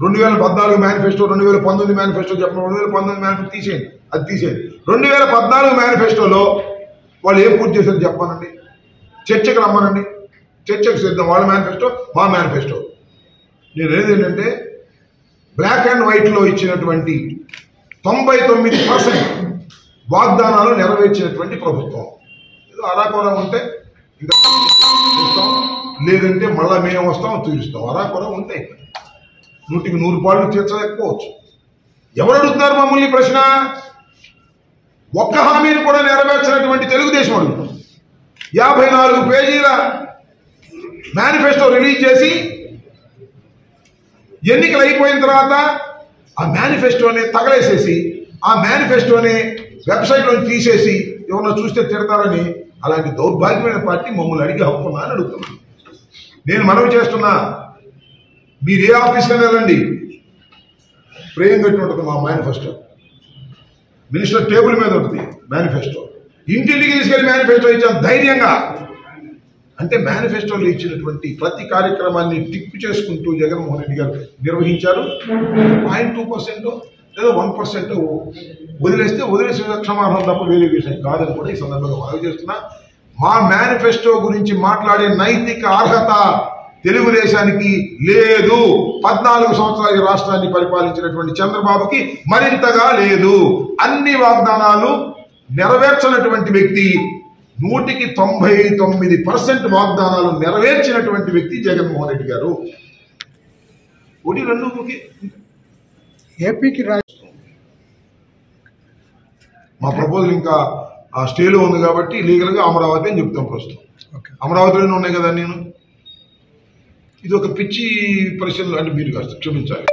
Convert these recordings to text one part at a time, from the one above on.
2014 manifesto, 2019 manifesto చెప్పండి. 2019 manifesto తీసేయండి, అది తీసేయండి. 2014 మేనిఫెస్టోలో వాళ్ళు ఏం పూర్తి చేశారు చెప్పానండి. చర్చకు రమ్మనండి, చర్చకు సిద్ధం. వాళ్ళ మేనిఫెస్టో, మా మేనిఫెస్టో. నేను ఏంటంటే బ్లాక్ అండ్ వైట్లో ఇచ్చినటువంటి 99% వాగ్దానాలు నెరవేర్చినటువంటి ప్రభుత్వం. ఏదో అరాకొర ఉంటే ఇంకా చూస్తాం, లేదంటే మళ్ళీ మేము వస్తాం తీరుస్తాం. అరాకొర ఉంటాయి, 100కి 100 పాళ్ళు తీర్చలేకపోవచ్చు. ఎవరు అడుగుతున్నారు మమ్మల్ని ప్రశ్న? ఒక్క హామీని కూడా నెరవేర్చినటువంటి తెలుగుదేశం అడుగుతాం. 54 పేజీల మేనిఫెస్టో రిలీజ్ చేసి ఎన్నికలు అయిపోయిన తర్వాత ఆ మేనిఫెస్టోని తగలేసేసి, ఆ మేనిఫెస్టోని వెబ్సైట్లో తీసేసి ఎవరన్నా చూస్తే తిడతారని అలాంటి దౌర్భాగ్యమైన పార్టీ మమ్మల్ని అడిగే హక్కు అని అడుగుతున్నాను. నేను మనవి చేస్తున్నా, మీరు ఏ ఆఫీస్కి వెళ్ళండి, ఫ్రేమ్ పెట్టి ఉంటుంది మా మేనిఫెస్టో. మినిస్టర్ టేబుల్ మీద ఉంటుంది మేనిఫెస్టో. ఇంటింటికి తీసుకెళ్లి మేనిఫెస్టో ఇచ్చాం ధైర్యంగా. అంటే మేనిఫెస్టోలో ఇచ్చినటువంటి ప్రతి కార్యక్రమాన్ని టిక్ చేసుకుంటూ జగన్మోహన్ రెడ్డి గారు నిర్వహించారు. 0.2% లేదా 1% వదిలేసే క్షమాపణ తప్ప వేరే విషయం కాదని కూడా ఈ సందర్భంగా మనవి చేస్తున్నా. మా మేనిఫెస్టో గురించి మాట్లాడే నైతిక అర్హత తెలుగుదేశానికి లేదు. 14 సంవత్సరాల రాష్ట్రాన్ని పరిపాలించినటువంటి చంద్రబాబుకి మరింతగా లేదు. అన్ని వాగ్దానాలు నెరవేర్చినటువంటి వ్యక్తి, 100కి 99% వాగ్దానాలు నెరవేర్చినటువంటి వ్యక్తి జగన్మోహన్ రెడ్డి గారు. 1, 2 ఏపీకి మా ప్రపోజల్ ఇంకా ఆ స్టేలో ఉంది కాబట్టి లీగల్గా అమరావతి అని చెప్తాం. ప్రస్తుతం అమరావతిలోనే ఉన్నాయి కదా. నేను ఇది ఒక పిచ్చి పరిశీలన అంటే మీరు కాస్త క్షమించాలి.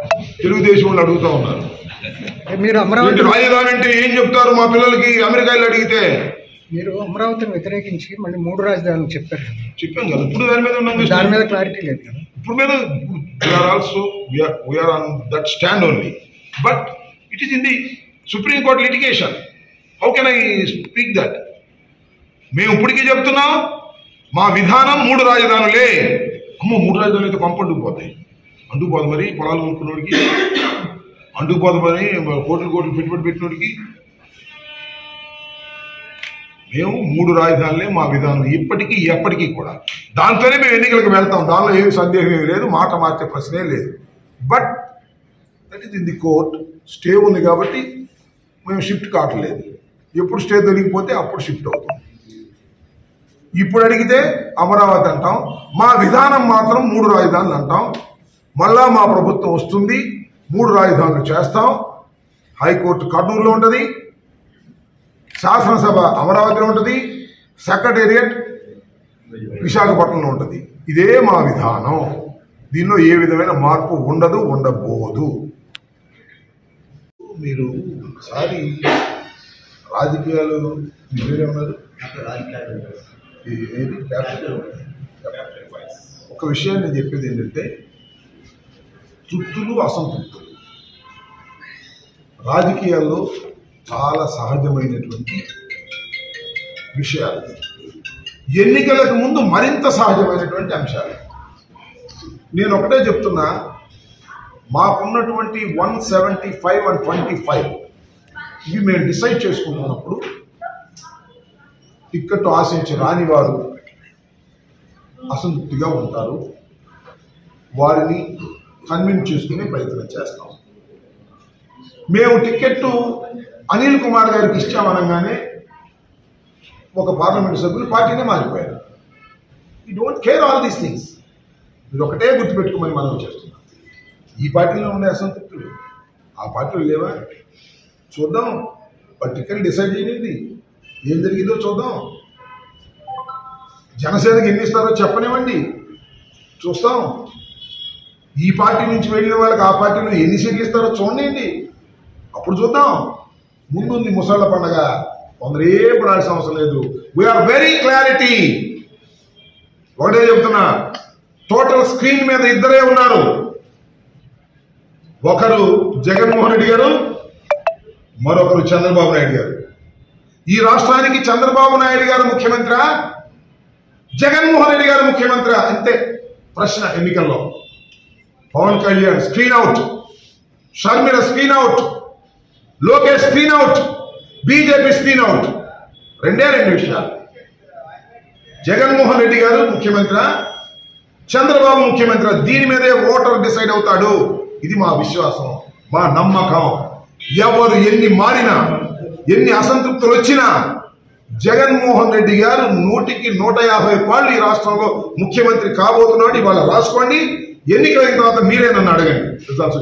తెలుగుదేశం వాళ్ళు అడుగుతా ఉన్నారు, మీరు అమరావతి రాజధాని అంటే ఏం చెప్తారు మా పిల్లలకి అమెరికాలో అడిగితే. మీరు అమరావతిని వ్యతిరేకించి మళ్ళీ 3 రాజధానులు చెప్పారు. చెప్పాం కదా, ఇప్పుడు దాని మీద ఉన్నాం. దాని మీద క్లారిటీ లేదు కదా. ఇప్పుడు మీద we are on that stand only, but it is in the supreme court litigation. How can I speak that? మేము ఇప్పటికీ చెప్తున్నాం మా విధానం 3 రాజధానులే. అమ్మో 3 రాజధానులు అయితే కొంప అంటుకుపోతాయి. అంటుకుపోదు మరి పొలాలు కొనుక్కున్నోడికి, అంటుకుపోదు మరి కోట్లు పెట్టుబడి పెట్టినోడికి. మేము 3 రాజధానులే మా విధానం ఇప్పటికీ ఎప్పటికీ కూడా. దాంతోనే మేము ఎన్నికలకు వెళ్తాం, దానిలో ఏమి సందేహం ఏమి లేదు, మాట మార్చే ప్రశ్నే లేదు. But that is in the court. Stay ఉంది కాబట్టి మేము షిఫ్ట్ కావట్లేదు. ఎప్పుడు స్టే దొరికిపోతే అప్పుడు షిఫ్ట్ అవుతాం. ఇప్పుడు అడిగితే అమరావతి అంటాం, మా విధానం మాత్రం 3 రాజధానులు అంటాం. మళ్ళా మా ప్రభుత్వం వస్తుంది, 3 రాజధానులు చేస్తాం. హైకోర్టు కర్నూలులో ఉంటుంది, శాసనసభ అమరావతిలో ఉంటుంది, సెక్రటేరియట్ విశాఖపట్నంలో ఉంటుంది. ఇదే మా విధానం. దీనిలో ఏ విధమైన మార్పు ఉండదు, ఉండబోదు. మీరు ఒకసారి రాజకీయాలు మీరే ఉన్నారు. ఒక విషయాన్ని నేను చెప్పేది ఏంటంటే, తృప్తులు అసంతృప్తులు రాజకీయాల్లో చాలా సహజమైనటువంటి విషయాలు. ఎన్నికలకు ముందు మరింత సహజమైనటువంటి అంశాలు. నేను ఒకటే చెప్తున్నా, మాకున్నటువంటి 175 and 25 ఇవి మేము డిసైడ్ చేసుకుంటున్నప్పుడు టిక్కెట్ ఆశించి రాని వారు అసంతృప్తిగా ఉంటారు. వారిని కన్విన్స్ చేసుకునే ప్రయత్నం చేస్తాం. మేము టిక్కెట్టు అనిల్ కుమార్ గారికి ఇచ్చామనగానే ఒక పార్లమెంట్ సభ్యులు పార్టీనే మారిపోయారు. You don't care all these things. మీరు ఒకటే గుర్తుపెట్టుకోమని మనం చేస్తున్నాం. ఈ పార్టీలో ఉండే అసంతృప్తులు ఆ పార్టీలు లేవా? చూద్దాం. వాళ్ళు టికెట్ డిసైడ్ చేయండి, ఏం జరిగిందో చూద్దాం. జనసేనకి ఎన్ని ఇస్తారో చెప్పనివ్వండి, చూస్తాం. ఈ పార్టీ నుంచి వెళ్ళిన వాళ్ళకి ఆ పార్టీలో ఎన్ని సీట్లు ఇస్తారో చూడండి, అప్పుడు చూద్దాం. ముందుంది ముసళ్ళ పండగ, కొందరు ఏ పడాల్సిన అవసరం లేదు. We are very clarity. ఒకటే చెప్తున్నా, టోటల్ స్క్రీన్ మీద ఇద్దరే ఉన్నారు. ఒకరు జగన్మోహన్ రెడ్డి గారు, మరొకరు చంద్రబాబు నాయుడు గారు. ఈ రాష్ట్రానికి చంద్రబాబు నాయుడు గారు ముఖ్యమంత్రి, జగన్మోహన్ రెడ్డి గారు ముఖ్యమంత్రి అంతే ప్రశ్న. ఎన్నికల్లో Pawan Kalyan screen out. Sharmila screen out, Lokesh screen out, BJP screen out. రెండు విషయాలు. జగన్మోహన్ రెడ్డి గారు ముఖ్యమంత్రి, చంద్రబాబు ముఖ్యమంత్రి, దీని మీదే ఓటర్ డిసైడ్ అవుతాడు. ఇది మా విశ్వాసం, మా నమ్మకం. ఎవరు ఎన్ని మారినా, ఎన్ని అసంతృప్తులు వచ్చినా జగన్మోహన్ రెడ్డి గారు 100కి 150 పాళ్ళు ఈ రాష్ట్రంలో ముఖ్యమంత్రి కాబోతున్నాడు. ఇవాళ రాసుకోండి. ఎన్నికలైన తర్వాత మీరే నన్ను అడగండి.